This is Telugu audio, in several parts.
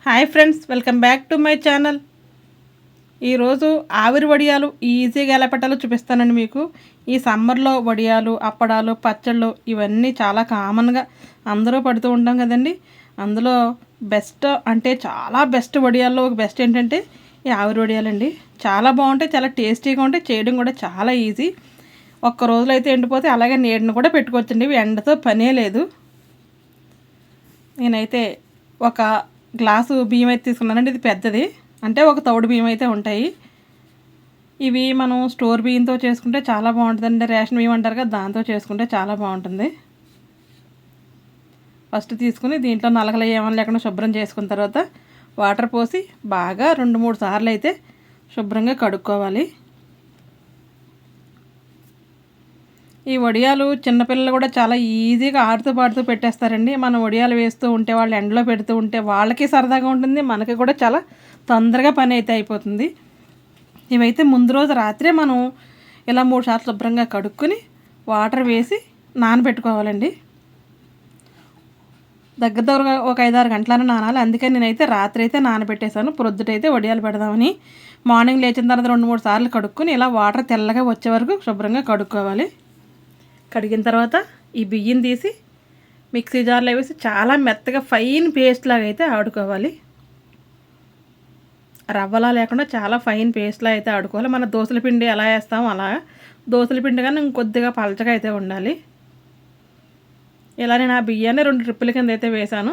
Hi friends, welcome back to my channel. ఈరోజు ఆవిరి వడియాలు ఈజీగా ఎలా పెట్టాలో చూపిస్తానండి మీకు. ఈ సమ్మర్లో వడియాలు, అప్పడాలు, పచ్చళ్ళు ఇవన్నీ చాలా కామన్గా అందరూ పడుతూ ఉంటాం కదండి. అందులో బెస్ట్ అంటే చాలా బెస్ట్ వడియాల్లో ఒక బెస్ట్ ఏంటంటే ఈ ఆవిరి వడియాలండి. చాలా బాగుంటాయి, చాలా టేస్టీగా ఉంటాయి, చేయడం కూడా చాలా ఈజీ. ఒక్క రోజులో అయితే ఎండిపోతే అలాగే నీడను కూడా పెట్టుకోవచ్చండి. ఇవి ఎండతో పనే లేదు. నేనైతే ఒక గ్లాసు బియ్యం అయితే తీసుకున్నానండి. ఇది పెద్దది, అంటే ఒక తౌడు బియ్యం అయితే ఉంటాయి. ఇవి మనం స్టోర్ బియ్యంతో చేసుకుంటే చాలా బాగుంటుందండి. రేషన్ బియ్యం అంటారు కదా, దాంతో చేసుకుంటే చాలా బాగుంటుంది. ఫస్ట్ తీసుకుని దీంట్లో నలకలు ఏమని లేకుండా శుభ్రం చేసుకున్న తర్వాత వాటర్ పోసి బాగా 2-3 సార్లు అయితే శుభ్రంగా కడుక్కోవాలి. ఈ వడియాలు చిన్నపిల్లలు కూడా చాలా ఈజీగా ఆడుతూ పాడుతూ పెట్టేస్తారండి. మనం వడియాలు వేస్తూ ఉంటే, వాళ్ళు ఎండలో పెడుతూ ఉంటే వాళ్ళకి సరదాగా ఉంటుంది, మనకి కూడా చాలా తొందరగా పని అయితే అయిపోతుంది. ఇవైతే ముందు రోజు రాత్రే మనం ఇలా 3 సార్లు శుభ్రంగా కడుక్కొని వాటర్ వేసి నానబెట్టుకోవాలండి. దగ్గరగా ఒక 5-6 గంటలైనా నానాలి. అందుకని నేనైతే రాత్రి అయితే నానబెట్టేశాను, ప్రొద్దుటైతే వడియాలు పెడదామని. మార్నింగ్ లేచిన తర్వాత 2-3 సార్లు కడుక్కొని ఇలా వాటర్ తెల్లగా వచ్చే వరకు శుభ్రంగా కడుక్కోవాలి. కడిగిన తర్వాత ఈ బియ్యం తీసి మిక్సీ జార్లో వేసి చాలా మెత్తగా ఫైన్ పేస్ట్ లాగా అయితే ఆడుకోవాలి. రవ్వలా లేకుండా చాలా ఫైన్ పేస్ట్లా అయితే ఆడుకోవాలి. మన దోసల పిండి ఎలా వేస్తామో అలా, దోసల పిండి కానీ ఇంకొద్దిగా పలచగా అయితే ఉండాలి. ఇలా నేను ఆ బియ్యాన్ని 2 ట్రిప్పుల కింద అయితే వేశాను.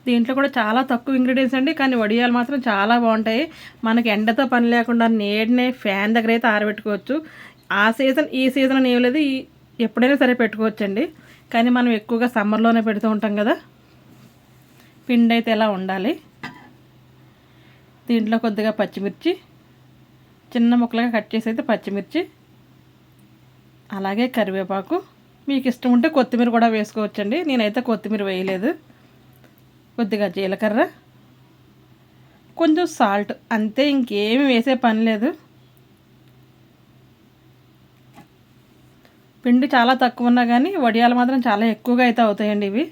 దీంట్లో కూడా చాలా తక్కువ ఇంగ్రీడియంట్స్ అండి, కానీ వడియాలు మాత్రం చాలా బాగుంటాయి. మనకి ఎండతో పని లేకుండా నేడనే ఫ్యాన్ దగ్గర అయితే ఆరబెట్టుకోవచ్చు. ఈ సీజన్ అని ఏం లేదు, ఎప్పుడైనా సరే పెట్టుకోవచ్చండి. కానీ మనం ఎక్కువగా సమ్మర్లోనే పెడుతూ ఉంటాం కదా. పిండి అయితే ఎలా ఉండాలి. దీంట్లో కొద్దిగా పచ్చిమిర్చి చిన్న ముక్కలుగా కట్ చేసి అయితే పచ్చిమిర్చి, అలాగే కరివేపాకు, మీకు ఇష్టం ఉంటే కొత్తిమీర కూడా వేసుకోవచ్చండి. నేనైతే కొత్తిమీర వేయలేదు. కొద్దిగా జీలకర్ర, కొంచెం సాల్ట్, అంతే, ఇంకేమి వేసే పని లేదు. పిండి చాలా తక్కువ ఉన్నా కానీ వడియాలు మాత్రం చాలా ఎక్కువగా అయితే అవుతాయండి ఇవి.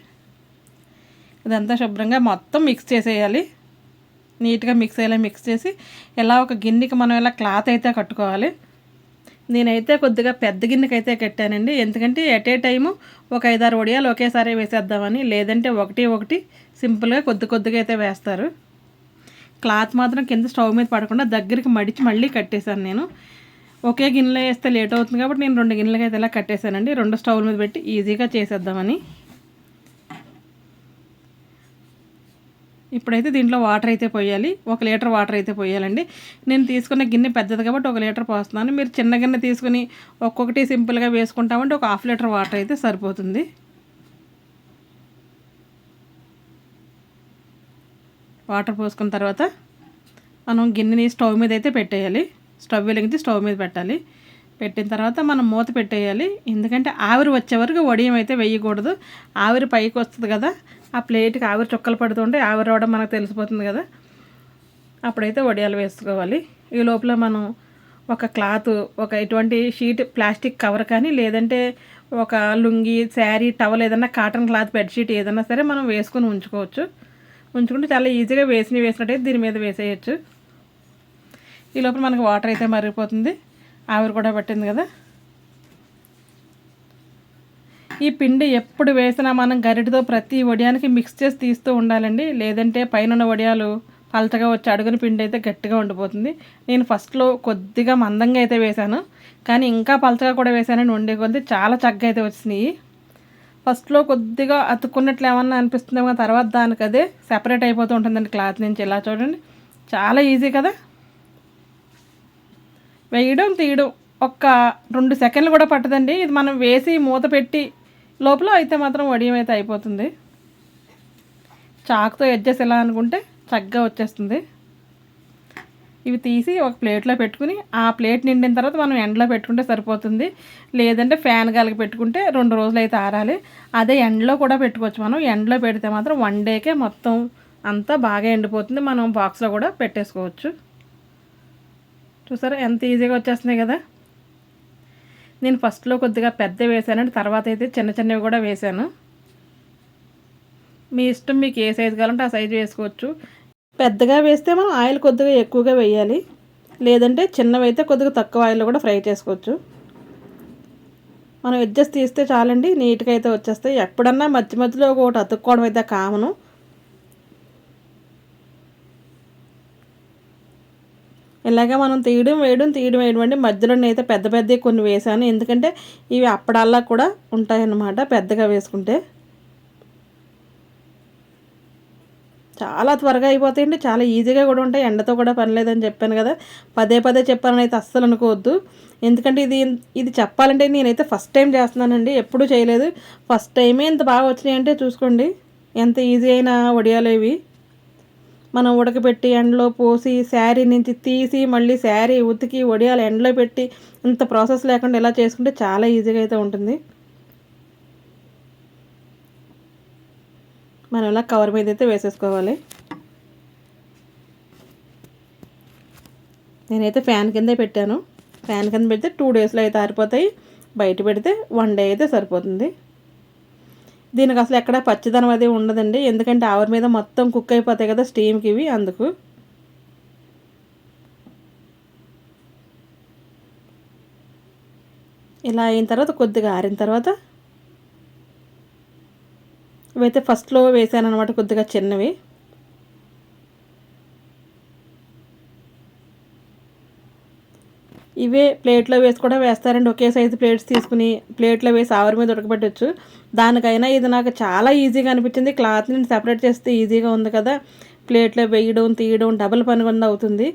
ఇదంతా శుభ్రంగా మొత్తం మిక్స్ చేసేయాలి. నీట్గా మిక్స్ చేసి ఇలా ఒక గిన్నెకి మనం ఇలా క్లాత్ అయితే కట్టుకోవాలి. నేనైతే కొద్దిగా పెద్ద గిన్నెకి అయితే కట్టానండి, ఎందుకంటే ఎట్ ఏ టైము ఒక 5-6 వడియాలు ఒకేసారి వేసేద్దామని. లేదంటే ఒకటి సింపుల్గా కొద్దిగా అయితే వేస్తారు. క్లాత్ మాత్రం కింద స్టవ్ మీద పడకుండా దగ్గరికి మడిచి మళ్ళీ కట్టేశాను నేను. ఒకే గిన్నెలో వేస్తే లేట్ అవుతుంది కాబట్టి నేను 2 గిన్నెలకి అయితే ఇలా కట్టేశానండి. 2 స్టవ్ల మీద పెట్టి ఈజీగా చేసేద్దామని. ఇప్పుడైతే దీంట్లో వాటర్ అయితే పోయాలి. 1 లీటర్ వాటర్ అయితే పోయాలండి. నేను తీసుకున్న గిన్నె పెద్దది కాబట్టి 1 లీటర్ పోస్తున్నాను. మీరు చిన్న గిన్నె తీసుకుని ఒక్కొక్కటి సింపుల్గా వేసుకుంటామంటే ఒక 1/2 లీటర్ వాటర్ అయితే సరిపోతుంది. వాటర్ పోసుకున్న తర్వాత మనం గిన్నెని స్టవ్ మీద అయితే పెట్టేయాలి. స్టవ్ వెలిగించి స్టవ్ మీద పెట్టాలి. పెట్టిన తర్వాత మనం మూత పెట్టేయాలి. ఎందుకంటే ఆవిరి వచ్చే వరకు వడియం అయితే వేయకూడదు. ఆవిరి పైకి వస్తుంది కదా, ఆ ప్లేట్కి ఆవిరి చుక్కలు పడుతుంటే ఆవిరి రావడం మనకు తెలిసిపోతుంది కదా, అప్పుడైతే వడియాలు వేసుకోవాలి. ఈ లోపల మనం ఒక క్లాత్, ఇటువంటి షీట్ ప్లాస్టిక్ కవర్ కానీ, లేదంటే ఒక లుంగి, శారీ, టవల్, ఏదన్నా కాటన్ క్లాత్ బెడ్షీట్ ఏదన్నా సరే మనం వేసుకొని ఉంచుకుంటే చాలా ఈజీగా వేసినట్టయితే దీని మీద వేసేయచ్చు. ఈ లోపల మనకు వాటర్ అయితే మరిగిపోతుంది, ఆవిరి కూడా పట్టింది కదా. ఈ పిండి ఎప్పుడు వేసినా మనం గరిటతో ప్రతి వడియానికి మిక్స్ చేసి తీస్తూ ఉండాలండి. లేదంటే పైన వడియాలు పలచగా వచ్చి అడుగున పిండి అయితే గట్టిగా ఉండిపోతుంది. నేను ఫస్ట్లో కొద్దిగా మందంగా అయితే వేశాను, కానీ ఇంకా పలచగా కూడా వేసానని వండే కొద్ది చాలా చక్కగా అయితే వచ్చినాయి. ఫస్ట్లో కొద్దిగా అతుక్కున్నట్లు ఏమన్నా అనిపిస్తుందేమో, తర్వాత దానికి అదే సెపరేట్ అయిపోతూ ఉంటుందండి క్లాత్ నుంచి. ఇలా చూడండి, చాలా ఈజీ కదా. వేయడం తీయడం ఒక్క 2 సెకండ్లు కూడా పట్టదండి. ఇది మనం వేసి మూత పెట్టి లోపల అయితే మాత్రం వడియం అయితే అయిపోతుంది. చాకుతో ఎడ్జెస్ ఎలా అనుకుంటే చక్కగా వచ్చేస్తుంది. ఇవి తీసి ఒక ప్లేట్లో పెట్టుకుని, ఆ ప్లేట్ నిండిన తర్వాత మనం ఎండలో పెట్టుకుంటే సరిపోతుంది. లేదంటే ఫ్యాన్ గాలికి పెట్టుకుంటే 2 రోజులు అయితే ఆరాలి. అదే ఎండలో కూడా పెట్టుకోవచ్చు. మనం ఎండలో పెడితే మాత్రం 1 డేకే మొత్తం అంతా బాగా ఎండిపోతుంది. మనం బాక్స్లో కూడా పెట్టేసుకోవచ్చు. చూసారా ఎంత ఈజీగా వచ్చేస్తున్నాయి కదా. నేను ఫస్ట్లో కొద్దిగా పెద్ద వేసానండి, తర్వాత అయితే చిన్నవి కూడా వేశాను. మీ ఇష్టం, మీకు ఏ సైజు కావాలంటే ఆ సైజు వేసుకోవచ్చు. పెద్దగా వేస్తే మనం ఆయిల్ కొద్దిగా ఎక్కువగా వేయాలి, లేదంటే చిన్నవి అయితే కొద్దిగా తక్కువ ఆయిల్లో కూడా ఫ్రై చేసుకోవచ్చు. మనం అడ్జస్ట్ తీస్తే చాలండి, నీట్గా అయితే వచ్చేస్తాయి. ఎప్పుడన్నా మధ్య మధ్యలో ఒకటి అతుక్కోవడం అయితే కామను. ఇలాగ మనం తీయడం వేయడం అండి. మధ్యలో నేనైతే పెద్ద పెద్దవి కొన్ని వేసాను, ఎందుకంటే ఇవి అప్పడాల్లా కూడా ఉంటాయన్నమాట పెద్దగా వేసుకుంటే. చాలా త్వరగా అయిపోతాయండి, చాలా ఈజీగా కూడా ఉంటాయి. ఎండతో కూడా పని లేదని చెప్పాను కదా, పదే పదే చెప్పానని అయితే అస్సలు అనుకోవద్దు. ఎందుకంటే ఇది చెప్పాలంటే నేనైతే ఫస్ట్ టైం చేస్తున్నానండి, ఎప్పుడూ చేయలేదు. ఫస్ట్ టైమే ఇంత బాగా వచ్చినాయంటే చూసుకోండి ఎంత ఈజీ అయిన వడియాలు ఇవి. మనం ఉడకబెట్టి ఎండలో పోసి శారీ నుంచి తీసి మళ్ళీ శారీ ఉతికి వడియాలు ఎండలో పెట్టి ఇంత ప్రాసెస్ లేకుండా ఇలా చేసుకుంటే చాలా ఈజీగా అయితే ఉంటుంది. మనం ఇలా కవర్ మీద అయితే వేసేసుకోవాలి. నేనైతే ఫ్యాన్ కిందే పెట్టాను. ఫ్యాన్ కింద పెడితే 2 డేస్లో అయితే ఆరిపోతాయి. బయట పెడితే 1 డే అయితే సరిపోతుంది. దీనికి అసలు ఎక్కడ పచ్చిదనం అది ఉండదండి, ఎందుకంటే ఆవిరి మీద మొత్తం కుక్ అయిపోతాయి కదా స్టీమ్కి ఇవి, అందుకు. ఇలా అయిన తర్వాత కొద్దిగా ఆరిన తర్వాత ఇవైతే ఫస్ట్లో వేసాను అనమాట, కొద్దిగా చిన్నవి. ఇవే ప్లేట్లో వేసి కూడా వేస్తారండి, ఒకే సైజు ప్లేట్స్ తీసుకుని ప్లేట్లో వేసి ఆవిరి మీద ఉడకబెట్టచ్చు. దానికైనా ఇది నాకు చాలా ఈజీగా అనిపించింది. క్లాత్ని సెపరేట్ చేస్తే ఈజీగా ఉంది కదా, ప్లేట్లో వేయడం తీయడం డబుల్ పని కింద అవుతుంది.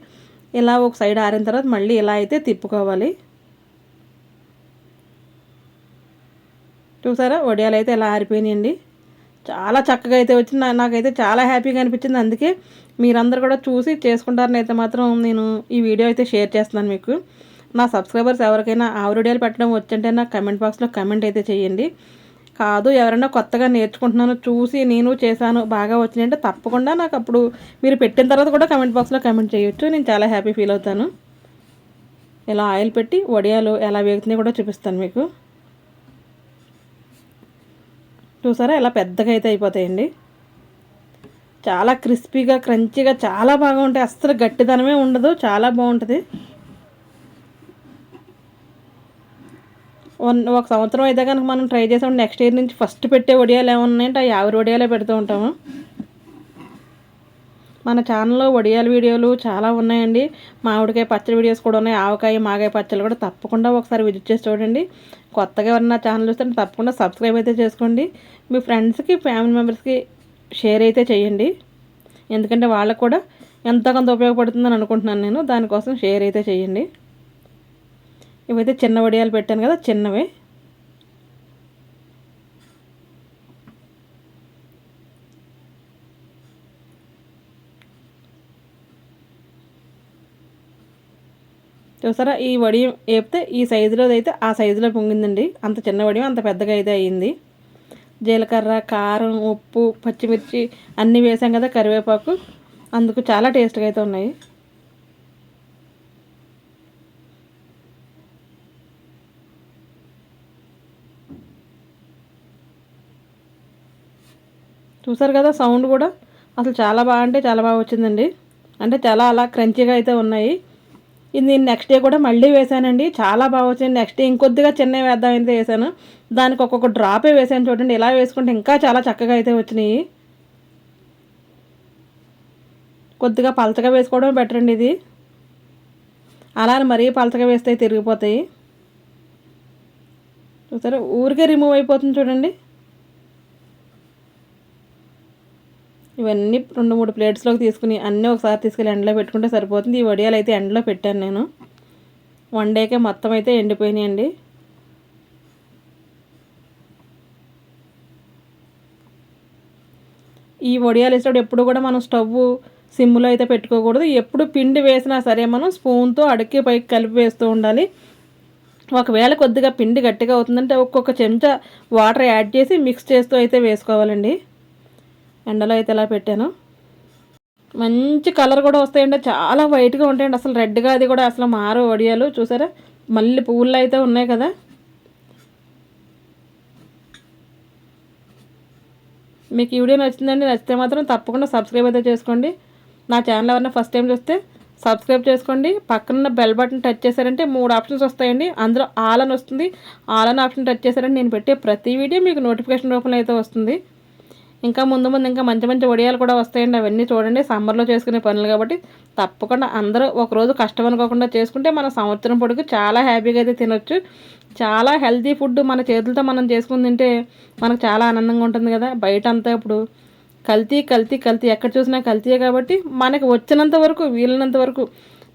ఇలా ఒక సైడ్ ఆరిన తర్వాత మళ్ళీ ఇలా అయితే తిప్పుకోవాలి. చూసారా వడియాలు అయితే ఎలా ఆరిపోయినాయండి, చాలా చక్కగా అయితే వచ్చింది. నాకైతే చాలా హ్యాపీగా అనిపించింది. అందుకే మీరందరూ కూడా చూసి చేసుకుంటారని అయితే మాత్రం నేను ఈ వీడియో అయితే షేర్ చేస్తున్నాను మీకు. నా సబ్స్క్రైబర్స్ ఎవరికైనా ఆవిరి వడియాలు పెట్టడం వచ్చంటే నాకు కమెంట్ బాక్స్లో కమెంట్ అయితే చేయండి. కాదు ఎవరైనా కొత్తగా నేర్చుకుంటున్నాను చూసి నేను చేశాను బాగా వచ్చినాయంటే తప్పకుండా నాకు అప్పుడు మీరు పెట్టిన తర్వాత కూడా కమెంట్ బాక్స్లో కమెంట్ చేయొచ్చు, నేను చాలా హ్యాపీ ఫీల్ అవుతాను. ఇలా ఆయిల్ పెట్టి వడియాలు ఎలా వేగుతున్నాయో కూడా చూపిస్తాను మీకు. చూసారా ఎలా పెద్దగా అయితే అయిపోతాయండి, చాలా క్రిస్పీగా క్రంచీగా చాలా బాగా ఉంటాయి. అస్సలు గట్టిదనమే ఉండదు, చాలా బాగుంటుంది. ఒక సంవత్సరం అయితే కనుక మనం ట్రై చేసాం, నెక్స్ట్ ఇయర్ నుంచి ఫస్ట్ పెట్టే వడియాలు ఏమన్నాయంటే ఆ ఆవిరి వడియాలే పెడుతూ ఉంటాము. మన ఛానల్లో వడియాల వీడియోలు చాలా ఉన్నాయండి, మామిడికాయ పచ్చడి వీడియోస్ కూడా ఉన్నాయి, ఆవకాయ మాగాయ పచ్చళ్ళు కూడా. తప్పకుండా ఒకసారి విజిట్ చేసి చూడండి. కొత్తగా ఎవరన్నా ఛానల్ చూస్తే తప్పకుండా సబ్స్క్రైబ్ అయితే చేసుకోండి. మీ ఫ్రెండ్స్కి ఫ్యామిలీ మెంబర్స్కి షేర్ అయితే చేయండి, ఎందుకంటే వాళ్ళకు కూడా ఎంతో కొంత ఉపయోగపడుతుందని అనుకుంటున్నాను నేను. దానికోసం షేర్ అయితే చేయండి. ఇవైతే చిన్న వడియాలు పెట్టాను కదా, చిన్నవే. చూసారా ఈ వడియం వేపితే ఈ సైజులో అయితే ఆ సైజులో పొంగిందండి, అంత చిన్న వడియం అంత పెద్దగా అయితే అయ్యింది. జీలకర్ర కారం ఉప్పు పచ్చిమిర్చి అన్నీ వేసాం కదా, కరివేపాకు, అందుకు చాలా టేస్ట్గా అయితే ఉన్నాయి. చూసారు కదా సౌండ్ కూడా అసలు చాలా బాగా అంటే చాలా బాగా వచ్చిందండి, అంటే చాలా అలా క్రంచీగా అయితే ఉన్నాయి. ఇది నేను నెక్స్ట్ డే కూడా మళ్ళీ వేసానండి, చాలా బాగా వచ్చింది. నెక్స్ట్ డే ఇంకొద్దిగా చిన్నవి వేద్దామైతే వేసాను, దానికి ఒక్కొక్క డ్రాపే వేసాను చూడండి. ఇలా వేసుకుంటే ఇంకా చాలా చక్కగా అయితే వచ్చినాయి. కొద్దిగా పలచగా వేసుకోవడం బెటర్ అండి ఇది, అలా మరీ పలచగా వేస్తే తిరిగిపోతాయి. చూసారా ఊరికే రిమూవ్ అయిపోతుంది చూడండి. ఇవన్నీ 2-3 ప్లేట్స్లోకి తీసుకుని అన్నీ ఒకసారి తీసుకెళ్ళి ఎండలో పెట్టుకుంటే సరిపోతుంది. ఈ వడియాలు అయితే ఎండలో పెట్టాను నేను, 1 డేకే మొత్తం అయితే ఎండిపోయినాయండి. ఈ వడియాలు వేసేటప్పుడు ఎప్పుడు కూడా మనం స్టవ్ సిమ్లో అయితే పెట్టుకోకూడదు. ఎప్పుడు పిండి వేసినా సరే మనం స్పూన్తో అడిగి పైకి కలిపి వేస్తూ ఉండాలి. ఒకవేళ కొద్దిగా పిండి గట్టిగా అవుతుందంటే ఒక్కొక్క చెంచా వాటర్ యాడ్ చేసి మిక్స్ చేస్తూ అయితే వేసుకోవాలండి. ఎండలో అయితే ఇలా పెట్టాను, మంచి కలర్ కూడా వస్తాయండి, చాలా వైట్గా ఉంటాయండి, అసలు రెడ్గా అది కూడా అసలు మారు వడియాలు. చూసారా మళ్ళీ పువ్వుల్లో అయితే ఉన్నాయి కదా. మీకు ఈ వీడియో నచ్చిందండి, నచ్చితే మాత్రం తప్పకుండా సబ్స్క్రైబ్ అయితే చేసుకోండి. నా ఛానల్ ఎవరైనా ఫస్ట్ టైం చూస్తే సబ్స్క్రైబ్ చేసుకోండి. పక్కన బెల్ బటన్ టచ్ చేశారంటే 3 ఆప్షన్స్ వస్తాయండి. అందులో ఆల్ అని వస్తుంది. ఆల్ అని ఆప్షన్ టచ్ చేశారంటే నేను పెట్టే ప్రతి వీడియో మీకు నోటిఫికేషన్ రూపంలో అయితే వస్తుంది. ఇంకా ముందు ఇంకా మంచి మంచి వడియాలు కూడా వస్తాయండి. అవన్నీ చూడండి. సమ్మర్లో చేసుకునే పనులు కాబట్టి తప్పకుండా అందరూ ఒకరోజు కష్టం అనుకోకుండా చేసుకుంటే మన సంవత్సరం పొడుగు చాలా హ్యాపీగా అయితే తినొచ్చు. చాలా హెల్తీ ఫుడ్ మన చేతులతో మనం చేసుకుని తింటే మనకు చాలా ఆనందంగా ఉంటుంది కదా. బయట అంతా ఇప్పుడు కల్తీ కల్తీ కల్తీ, ఎక్కడ చూసినా కల్తీయే. కాబట్టి మనకు వచ్చినంత వరకు, వీలైనంత వరకు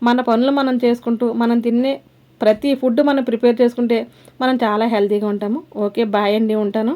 మన పనులు మనం చేసుకుంటూ మనం తినే ప్రతి ఫుడ్ మనం ప్రిపేర్ చేసుకుంటే మనం చాలా హెల్తీగా ఉంటాము. ఓకే, బాయ్ అండి, ఉంటాను.